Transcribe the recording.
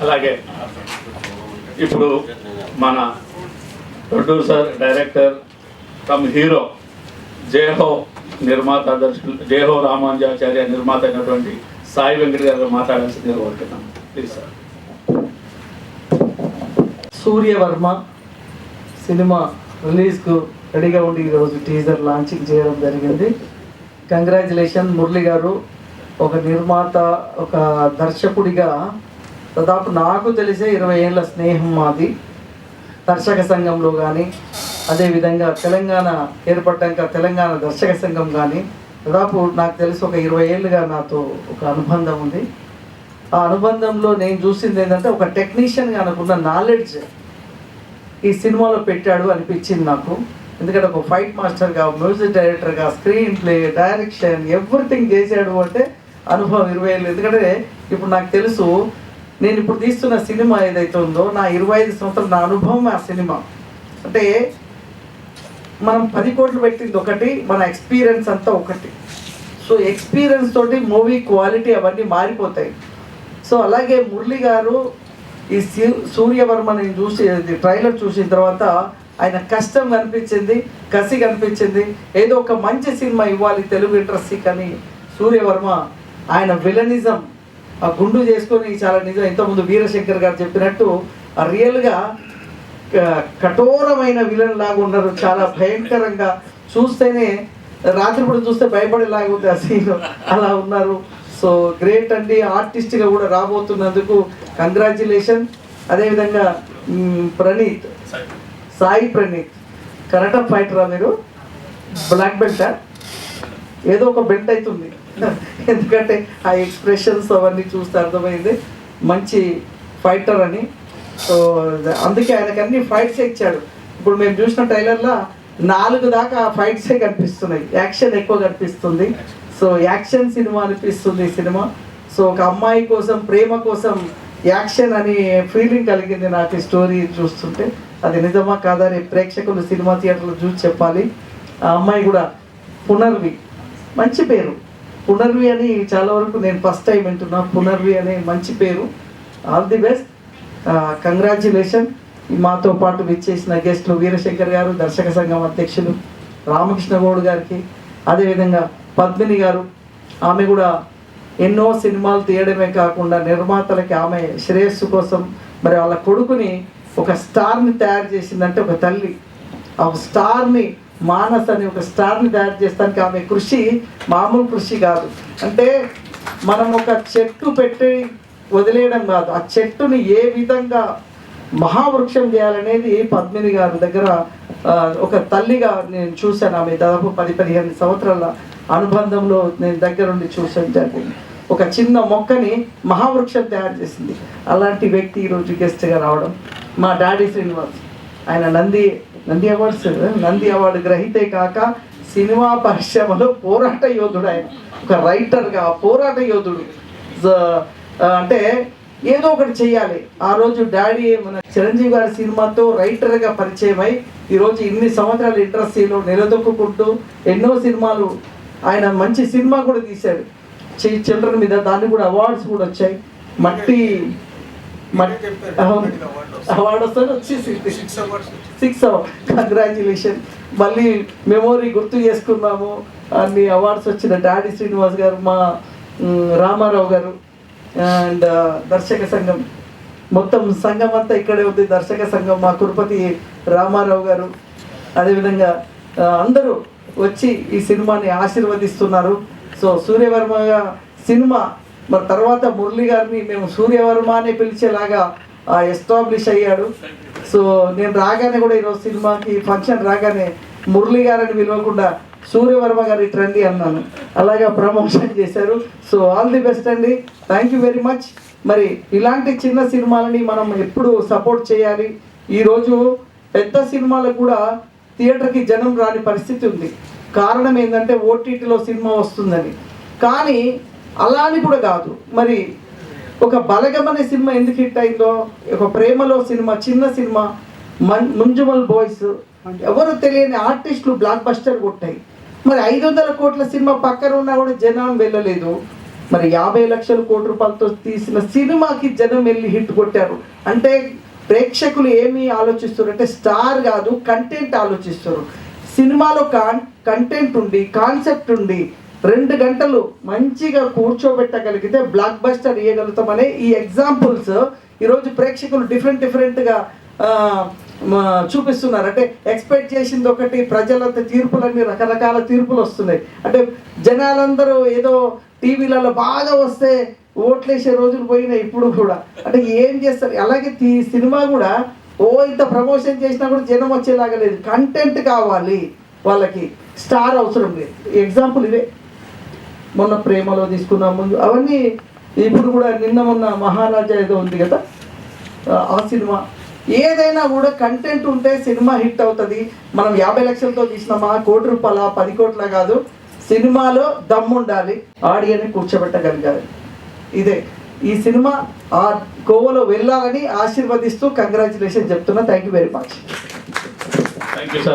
అలాగే ఇప్పుడు మన ప్రొడ్యూసర్ డైరెక్టర్ కమ్ హీరో జయహో నిర్మాత దర్శకులు జయహో రామానుజాచార్య నిర్మాత అయినటువంటి సాయి వెంకట గారు మాట్లాడాల్సిందిగా కోరుతున్నాను. Please sir. సూర్యవర్మ సినిమా రిలీజ్కు రెడీగా ఉండి ఈరోజు టీజర్ లాంచింగ్ చేయడం జరిగింది. కంగ్రాచులేషన్ మురళి గారు. ఒక నిర్మాత, ఒక దర్శకుడిగా దాదాపు నాకు తెలిసే 20 ఏళ్ళ స్నేహం మాది. దర్శక సంఘంలో కానీ, అదేవిధంగా తెలంగాణ ఏర్పడ్డాక తెలంగాణ దర్శక సంఘం కానీ దాదాపు నాకు తెలిసి ఒక 20 ఏళ్ళుగా నాతో ఒక అనుబంధం ఉంది. ఆ అనుబంధంలో నేను చూసింది ఏంటంటే ఒక టెక్నీషియన్గా అనుకున్న నాలెడ్జ్ ఈ సినిమాలో పెట్టాడు అనిపించింది నాకు. ఎందుకంటే ఒక ఫైట్ మాస్టర్గా, మ్యూజిక్ డైరెక్టర్గా, స్క్రీన్ ప్లే, డైరెక్షన్, ఎవ్రీథింగ్ చేశాడు అంటే అనుభవం 20 ఏళ్ళు. ఎందుకంటే ఇప్పుడు నాకు తెలుసు, నేను ఇప్పుడు తీస్తున్న సినిమా ఏదైతే ఉందో నా 25 సంవత్సరాలు నా అనుభవం ఆ సినిమా. అంటే మనం 10 కోట్లు పెట్టింది ఒకటి, మన ఎక్స్పీరియన్స్ అంతా ఒకటి. సో ఎక్స్పీరియన్స్ తోటి మూవీ క్వాలిటీ అవన్నీ మారిపోతాయి. సో అలాగే మురళి గారు ఈ సూర్యవర్మని చూసి ట్రైలర్ చూసిన తర్వాత ఆయన కష్టం కనిపించింది, కసి కనిపించింది. ఏదో ఒక మంచి సినిమా ఇవ్వాలి తెలుగు ఇండస్ట్రీ కానీ సూర్యవర్మ ఆయన విలనిజం ఆ గుండు చేసుకొని చాలా నిజం. ఇంతకుముందు వీరశంకర్ గారు చెప్పినట్టు రియల్గా కఠోరమైన విలన్ లాగా ఉన్నారు. చాలా భయంకరంగా, చూస్తేనే రాత్రిపూట చూస్తే భయపడేలాగా ఉంది ఆ సీన్, అలా ఉన్నారు. సో గ్రేట్ అండి. ఆర్టిస్ట్గా కూడా రాబోతున్నందుకు కంగ్రాచ్యులేషన్. అదేవిధంగా ప్రణీత్, సాయి ప్రణీత్ కరాటే ఫైటరా మీరు? బ్లాక్ బెల్టా? ఏదో ఒక బెల్ట్ అవుతుంది ఎందుకంటే ఆ ఎక్స్ప్రెషన్స్ అవన్నీ చూస్తే అర్థమైంది మంచి ఫైటర్ అని. సో అందుకే ఆయనకి అన్ని ఫైట్స్ ఇచ్చాడు. ఇప్పుడు మేము చూసిన ట్రైలర్లో 4 దాకా ఫైట్సే కనిపిస్తున్నాయి, యాక్షన్ ఎక్కువ కనిపిస్తుంది. సో యాక్షన్ సినిమా అనిపిస్తుంది ఈ సినిమా. సో ఒక అమ్మాయి కోసం, ప్రేమ కోసం యాక్షన్ అని ఫీలింగ్ కలిగింది నాకు ఈ స్టోరీ చూస్తుంటే. అది నిజమా కాదా అని ప్రేక్షకులు సినిమా థియేటర్లో చూసి చెప్పాలి. ఆ అమ్మాయి కూడా పునర్వి, మంచి పేరు పునర్వి అని చాలా వరకు నేను ఫస్ట్ టైం వింటున్నా. పునర్వి అనే మంచి పేరు. All the best, congratulation. మాతో పాటు విచ్చేసిన గెస్టులు వీరశంకర్ గారు, దర్శక సంఘం అధ్యక్షులు రామకృష్ణ గౌడ్ గారికి, అదేవిధంగా పద్మిని గారు. ఆమె కూడా ఎన్నో సినిమాలు తీయడమే కాకుండా నిర్మాతలకి ఆమె శ్రేయస్సు కోసం మరి వాళ్ళ కొడుకుని ఒక స్టార్ని తయారు చేసిందంటే ఒక తల్లి. ఆ స్టార్ని, మానస్ అని ఒక స్టార్ని తయారు చేస్తానికి ఆమె కృషి మామూలు కృషి కాదు. అంటే మనం ఒక చెట్టు పెట్టి వదిలేయడం కాదు, ఆ చెట్టుని ఏ విధంగా మహావృక్షం చేయాలనేది పద్మిని గారి దగ్గర ఒక తల్లిగా నేను చూశాను. ఆమె దాదాపు 10-15 సంవత్సరాల అనుబంధంలో నేను దగ్గరుండి చూసాను జరిగింది. ఒక చిన్న మొక్కని మహావృక్షం తయారు చేసింది. అలాంటి వ్యక్తి ఈరోజు గెస్ట్గా రావడం మా డాడీ శ్రీనివాస్. ఆయన నంది అవార్డు గ్రహీతే కాక సినిమా పరిశ్రమలో పోరాట యోధుడు. ఆయన ఒక రైటర్గా పోరాట యోధుడు. అంటే ఏదో ఒకటి చెయ్యాలి. ఆ రోజు డాడీ మన చిరంజీవి గారి సినిమాతో రైటర్గా పరిచయం అయి ఈరోజు ఇన్ని సంవత్సరాలు ఇండస్ట్రీలో నిలదొక్కుంటూ ఎన్నో సినిమాలు, ఆయన మంచి సినిమా కూడా తీశారు చిల్డ్రన్ మీద, దానికి కూడా అవార్డ్స్ కూడా వచ్చాయి. మట్టి అవార్డు వస్తే వచ్చేసింది 6 కంగ్రాచ్యులేషన్. మళ్ళీ మెమోరీ గుర్తు చేసుకున్నాము. అన్ని అవార్డ్స్ వచ్చిన డాడీ శ్రీనివాస్ గారు, మా రామారావు గారు అండ్ దర్శక సంఘం మొత్తం సంఘం అంతా ఇక్కడే ఉంది. దర్శక సంఘం మా కురుపతి రామారావు గారు, అదేవిధంగా అందరూ వచ్చి ఈ సినిమాని ఆశీర్వదిస్తున్నారు. సో సూర్యవర్మ సినిమా మరి తర్వాత మురళి గారిని మేము సూర్యవర్మ అని పిలిచేలాగా ఎస్టాబ్లిష్ అయ్యాడు. సో నేను రాగానే కూడా ఈరోజు సినిమాకి ఫంక్షన్ రాగానే మురళి గారిని పిలవకుండా సూర్యవర్మ గారి ట్రెండీ అన్నాను. అలాగా ప్రమోషన్ చేశారు. సో ఆల్ ది బెస్ట్ అండి. Thank you very much. మరి ఇలాంటి చిన్న సినిమాలని మనం ఎప్పుడు సపోర్ట్ చేయాలి. ఈరోజు పెద్ద సినిమాలకు కూడా థియేటర్కి జనం రాని పరిస్థితి ఉంది. కారణం ఏంటంటే ఓటీటీలో సినిమా వస్తుందని. కానీ అలా అని కూడా కాదు. మరి ఒక బలగం అనే సినిమా ఎందుకు హిట్ అయిందో, ఒక ప్రేమలో సినిమా, చిన్న సినిమా, ముంజుమల్ బాయ్స్, ఎవరు తెలియని ఆర్టిస్టులు బ్లాక్ బస్టర్ కొట్టాయి. మరి 500 కోట్ల సినిమా పక్కన ఉన్నా కూడా జనం వెళ్ళలేదు. మరి 50 లక్షల కోటి రూపాయలతో తీసిన సినిమాకి జనం వెళ్ళి హిట్ కొట్టారు అంటే ప్రేక్షకులు ఏమి ఆలోచిస్తారు అంటే స్టార్ కాదు కంటెంట్ ఆలోచిస్తారు. సినిమాలో కంటెంట్ ఉండి కాన్సెప్ట్ ఉండి 2 గంటలు మంచిగా కూర్చోబెట్టగలిగితే బ్లాక్ బస్టర్ ఇవ్వగలుగుతామనే ఈ ఎగ్జాంపుల్స్ ఈరోజు ప్రేక్షకులు డిఫరెంట్గా చూపిస్తున్నారు. అంటే ఎక్స్పెక్ట్ చేసింది ఒకటి, ప్రజలంతా తీర్పులన్నీ రకరకాల తీర్పులు వస్తున్నాయి. అంటే జనాలందరూ ఏదో టీవీలలో బాగా వస్తే ఓట్లేసే రోజులు పోయినాయి ఇప్పుడు కూడా. అంటే ఏం చేస్తారు? అలాగే ఈ సినిమా కూడా ఇంత ప్రమోషన్ చేసినా కూడా జనం వచ్చేలాగా లేదు. కంటెంట్ కావాలి వాళ్ళకి, స్టార్ అవసరం లేదు. ఎగ్జాంపుల్ ఇవే. మొన్న ప్రేమలో తీసుకున్నాం ముందు అవన్నీ. ఇప్పుడు కూడా మొన్న మహారాజా ఏదో ఉంది కదా, ఆ సినిమా. ఏదైనా కూడా కంటెంట్ ఉంటే సినిమా హిట్ అవుతుంది. మనం 50 లక్షలతో తీసినామా, 1 కోటి రూపాయల 10 కోట్ల కాదు, సినిమాలో దమ్ము ఉండాలి, ఆడియన్ని కూర్చోబెట్టగలగాలి. ఇదే ఈ సినిమా ఆ కోవలో వెళ్ళాలని ఆశీర్వదిస్తూ కంగ్రాచులేషన్ చెప్తున్నా. Thank you very much. Thank you sir.